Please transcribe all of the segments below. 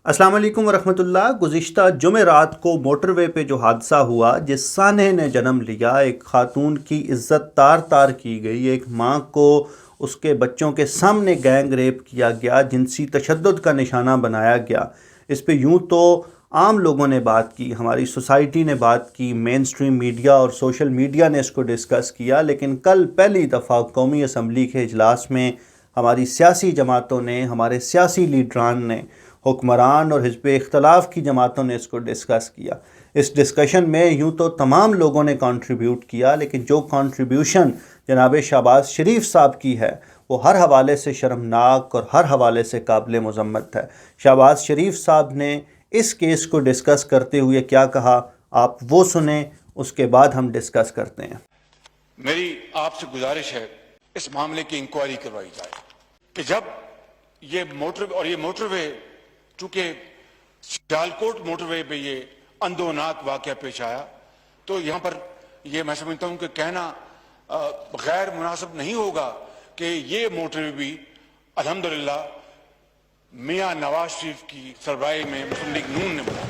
السلام علیکم ورحمۃ اللہ۔ گزشتہ جمعرات کو موٹر وے پہ جو حادثہ ہوا، جس سانحے نے جنم لیا، ایک خاتون کی عزت تار تار کی گئی، ایک ماں کو اس کے بچوں کے سامنے گینگ ریپ کیا گیا، جنسی تشدد کا نشانہ بنایا گیا۔ اس پہ یوں تو عام لوگوں نے بات کی، ہماری سوسائٹی نے بات کی، مین سٹریم میڈیا اور سوشل میڈیا نے اس کو ڈسکس کیا، لیکن کل پہلی دفعہ قومی اسمبلی کے اجلاس میں ہماری سیاسی جماعتوں نے، ہمارے سیاسی لیڈران نے، حکمران اور حزب اختلاف کی جماعتوں نے اس کو ڈسکس کیا۔ اس ڈسکشن میں یوں تو تمام لوگوں نے کنٹریبیوٹ کیا، لیکن جو کنٹریبیوشن جناب شہباز شریف صاحب کی ہے وہ ہر حوالے سے شرمناک اور ہر حوالے سے قابل مذمت ہے۔ شہباز شریف صاحب نے اس کیس کو ڈسکس کرتے ہوئے کیا کہا، آپ وہ سنیں، اس کے بعد ہم ڈسکس کرتے ہیں۔ میری آپ سے گزارش ہے اس معاملے کی انکوائری کروائی جائے کہ جب یہ موٹر وے چونکہ سیالکوٹ موٹر وے پہ یہ اندوناک واقعہ پیش آیا، تو یہاں پر یہ میں سمجھتا ہوں کہ کہنا غیر مناسب نہیں ہوگا کہ یہ موٹر وے بھی الحمدللہ میاں نواز شریف کی سربراہی میں مسلم لیگ نون نے بنایا۔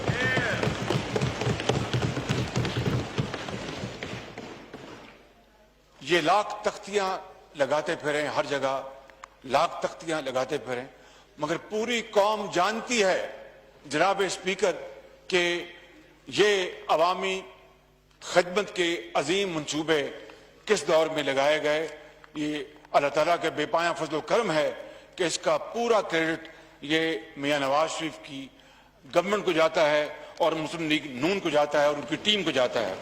یہ لاکھ تختیاں لگاتے پھریں، ہر جگہ لاکھ تختیاں لگاتے پھریں، مگر پوری قوم جانتی ہے جناب اسپیکر کہ یہ عوامی خدمت کے عظیم منصوبے کس دور میں لگائے گئے۔ یہ اللہ تعالیٰ کے بے پایاں فضل و کرم ہے کہ اس کا پورا کریڈٹ یہ میاں نواز شریف کی گورنمنٹ کو جاتا ہے اور مسلم لیگ نون کو جاتا ہے اور ان کی ٹیم کو جاتا ہے۔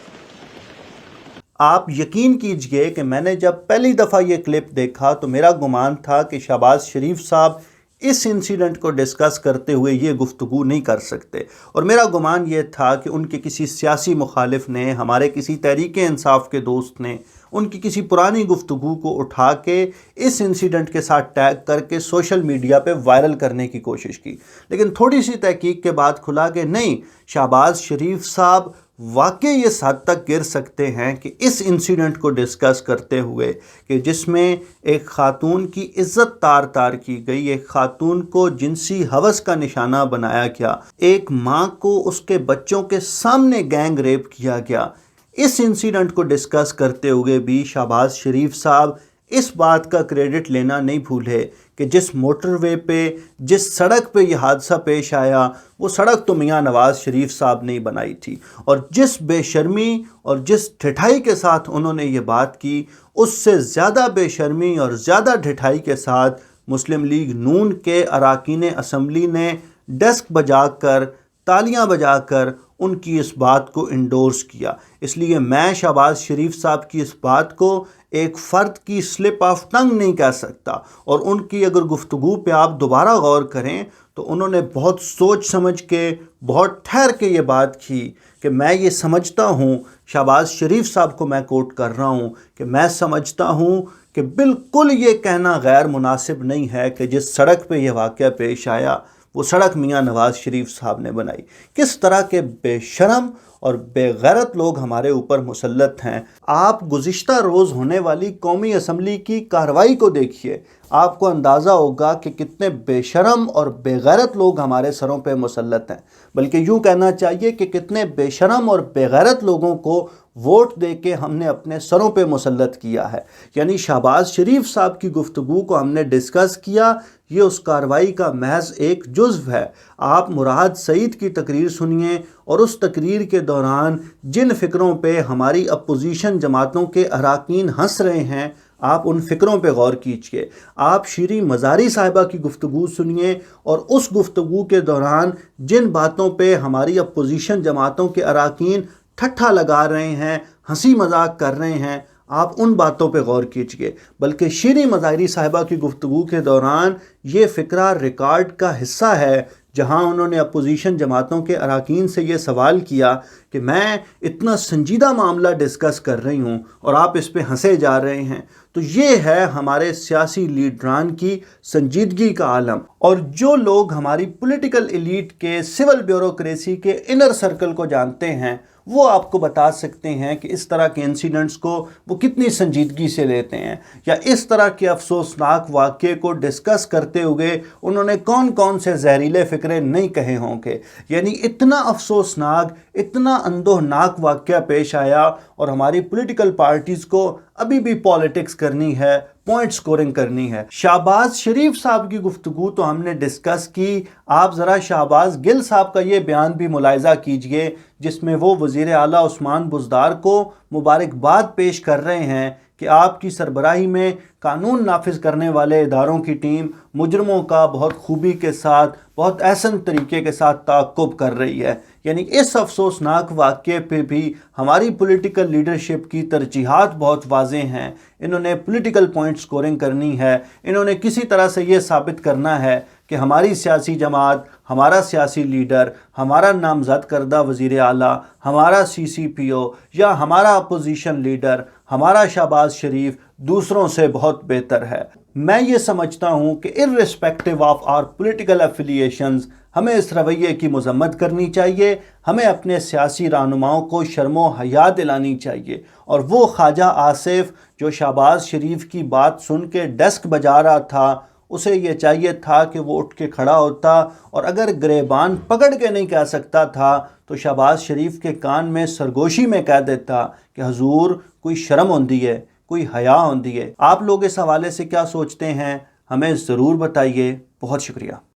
آپ یقین کیجئے کہ میں نے جب پہلی دفعہ یہ کلپ دیکھا تو میرا گمان تھا کہ شہباز شریف صاحب اس انسیڈنٹ کو ڈسکس کرتے ہوئے یہ گفتگو نہیں کر سکتے، اور میرا گمان یہ تھا کہ ان کے کسی سیاسی مخالف نے، ہمارے کسی تحریک انصاف کے دوست نے ان کی کسی پرانی گفتگو کو اٹھا کے اس انسیڈنٹ کے ساتھ ٹیگ کر کے سوشل میڈیا پہ وائرل کرنے کی کوشش کی، لیکن تھوڑی سی تحقیق کے بعد کھلا کہ نہیں، شہباز شریف صاحب واقعی اس حد تک گر سکتے ہیں کہ اس انسیڈنٹ کو ڈسکس کرتے ہوئے کہ جس میں ایک خاتون کی عزت تار تار کی گئی، ایک خاتون کو جنسی ہوس کا نشانہ بنایا گیا، ایک ماں کو اس کے بچوں کے سامنے گینگ ریپ کیا گیا، اس انسیڈنٹ کو ڈسکس کرتے ہوئے بھی شہباز شریف صاحب اس بات کا کریڈٹ لینا نہیں بھولے کہ جس موٹر وے پہ، جس سڑک پہ یہ حادثہ پیش آیا، وہ سڑک تو میاں نواز شریف صاحب نے ہی بنائی تھی، اور جس بے شرمی اور جس ڈھٹائی کے ساتھ انہوں نے یہ بات کی، اس سے زیادہ بے شرمی اور زیادہ ڈھٹائی کے ساتھ مسلم لیگ نون کے اراکین اسمبلی نے ڈیسک بجا کر، تالیاں بجا کر ان کی اس بات کو انڈورس کیا۔ اس لیے میں شہباز شریف صاحب کی اس بات کو ایک فرد کی سلپ آف ٹنگ نہیں کہہ سکتا، اور ان کی اگر گفتگو پہ آپ دوبارہ غور کریں تو انہوں نے بہت سوچ سمجھ کے، بہت ٹھہر کے یہ بات کی کہ میں یہ سمجھتا ہوں، شہباز شریف صاحب کو میں کوٹ کر رہا ہوں، کہ میں سمجھتا ہوں کہ بالکل یہ کہنا غیر مناسب نہیں ہے کہ جس سڑک پہ یہ واقعہ پیش آیا وہ سڑک میاں نواز شریف صاحب نے بنائی۔ کس طرح کے بے شرم اور بے غیرت لوگ ہمارے اوپر مسلط ہیں۔ آپ گزشتہ روز ہونے والی قومی اسمبلی کی کارروائی کو دیکھیے، آپ کو اندازہ ہوگا کہ کتنے بے شرم اور بے غیرت لوگ ہمارے سروں پہ مسلط ہیں، بلکہ یوں کہنا چاہیے کہ کتنے بے شرم اور بے غیرت لوگوں کو ووٹ دے کے ہم نے اپنے سروں پہ مسلط کیا ہے۔ یعنی شہباز شریف صاحب کی گفتگو کو ہم نے ڈسکس کیا، یہ اس کارروائی کا محض ایک جزو ہے۔ آپ مراد سعید کی تقریر سنیے، اور اس تقریر کے دوران جن فکروں پہ ہماری اپوزیشن جماعتوں کے اراکین ہنس رہے ہیں، آپ ان فکروں پہ غور کیجئے۔ آپ شیریں مزاری صاحبہ کی گفتگو سنیے، اور اس گفتگو کے دوران جن باتوں پہ ہماری اپوزیشن جماعتوں کے اراکین ٹھٹھا لگا رہے ہیں، ہنسی مذاق کر رہے ہیں، آپ ان باتوں پہ غور کیجئے۔ بلکہ شیریں مزاری صاحبہ کی گفتگو کے دوران یہ فقرہ ریکارڈ کا حصہ ہے جہاں انہوں نے اپوزیشن جماعتوں کے اراکین سے یہ سوال کیا کہ میں اتنا سنجیدہ معاملہ ڈسکس کر رہی ہوں اور آپ اس پہ ہنسے جا رہے ہیں، تو یہ ہے ہمارے سیاسی لیڈران کی سنجیدگی کا عالم۔ اور جو لوگ ہماری پولیٹیکل ایلیٹ کے سول بیوروکریسی کے انر سرکل کو جانتے ہیں وہ آپ کو بتا سکتے ہیں کہ اس طرح کے انسیڈنٹس کو وہ کتنی سنجیدگی سے لیتے ہیں، یا اس طرح کے افسوسناک واقعے کو ڈسکس کرتے ہوئے انہوں نے کون کون سے زہریلے فکرے نہیں کہے ہوں گے۔ یعنی اتنا افسوسناک، اتنا اندوہناک واقعہ پیش آیا، اور ہماری پولیٹیکل پارٹیز کو ابھی بھی پالیٹکس کرنی ہے، پوائنٹ سکورنگ کرنی ہے۔ شہباز شریف صاحب کی گفتگو تو ہم نے ڈسکس کی، آپ ذرا شہباز گل صاحب کا یہ بیان بھی ملاحظہ کیجئے جس میں وہ وزیر اعلیٰ عثمان بزدار کو مبارکباد پیش کر رہے ہیں کہ آپ کی سربراہی میں قانون نافذ کرنے والے اداروں کی ٹیم مجرموں کا بہت خوبی کے ساتھ، بہت احسن طریقے کے ساتھ تعاقب کر رہی ہے۔ یعنی اس افسوسناک واقعے پہ بھی ہماری پولیٹیکل لیڈرشپ کی ترجیحات بہت واضح ہیں۔ انہوں نے پولیٹیکل پوائنٹ سکورنگ کرنی ہے، انہوں نے کسی طرح سے یہ ثابت کرنا ہے کہ ہماری سیاسی جماعت، ہمارا سیاسی لیڈر، ہمارا نامزد کردہ وزیر اعلیٰ، ہمارا CCPO یا ہمارا اپوزیشن لیڈر، ہمارا شہباز شریف دوسروں سے بہت بہتر ہے۔ میں یہ سمجھتا ہوں کہ irrespective of our political affiliations ہمیں اس رویے کی مذمت کرنی چاہیے، ہمیں اپنے سیاسی رہنماؤں کو شرم و حیا دلانی چاہیے۔ اور وہ خواجہ آصف جو شہباز شریف کی بات سن کے ڈیسک بجا رہا تھا، اسے یہ چاہیے تھا کہ وہ اٹھ کے کھڑا ہوتا، اور اگر گریبان پکڑ کے نہیں کہہ سکتا تھا تو شہباز شریف کے کان میں سرگوشی میں کہہ دیتا کہ حضور کوئی شرم ہوندی ہے، کوئی حیا ہوندی ہے۔ آپ لوگ اس حوالے سے کیا سوچتے ہیں؟ ہمیں ضرور بتائیے۔ بہت شکریہ۔